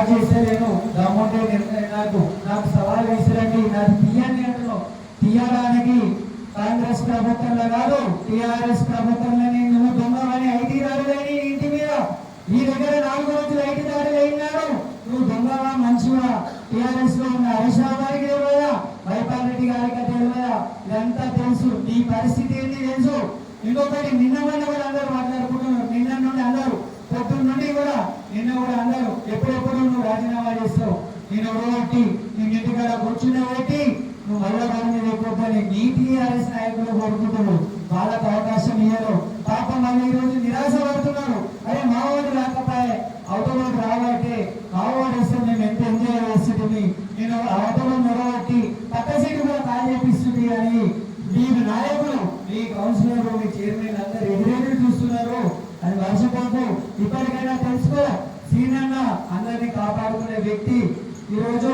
చేసేలేను దమ్ముంటే నాకు సవాల్ విసిరండి, నాకు తీయండి అంటున్నావు. తీయడానికి కాంగ్రెస్ ప్రభుత్వంలో కాదు, టిఆర్ఎస్ ప్రభుత్వంలోనే నువ్వు దొంగమని 5 దాడులని ఇంటి మీద ఈ దగ్గర 4 రోజులు 5 దాడులు అయినాడు. నువ్వు దొంగవా మంచివా? టిఆర్ఎస్ లో ఉన్న హరీష్ రావు గారికి తెలియదా, వైపాల్ రెడ్డి గారికి తెలియదా? ఇదంతా తెలుసు, నీ పరిస్థితి ఏంటి తెలుసు. ఇంకొకటి నిన్న మొన్న కూడా అందరూ మాట్లాడుకుంటున్నారు, నిన్న నుండి అందరూ పొద్దున్న నుండి కూడా నిన్న కూడా అందరూ ఎప్పుడెప్పుడు నువ్వు రాజీనామా చేస్తావు, నేను ఎవరో నేను ఇంటికాడ కూర్చునే పెట్టి నువ్వు మళ్ళా పని లేకపోతే నీ టీఆర్ఎస్ నాయకులు కోరుకుంటున్నారు, వాళ్ళకు అవకాశం ఇయ్యరు. పాపం మళ్ళీ ఈ రోజు నిరాశ పడుతున్నారు. అరే మావోడు రాకపోయే అవతలోకి రావాలంటే మావోడు వస్తే మేము ఎంత ఎంజాయ్ చేస్తుంది, నేను అవతలో నిలబట్టి పక్క సీటు కూడా ఖాళీ చేపిస్తుంది అని మీరు నాయకులు, మీ కౌన్సిలర్లు, మీ చైర్మన్ అందరూ ఎదురెదురు చూస్తున్నారు. అది మర్చిపోకు, ఇప్పటికైనా తెలుసుకో. సీనన్న అందరినీ కాపాడుకునే వ్యక్తి ఈరోజు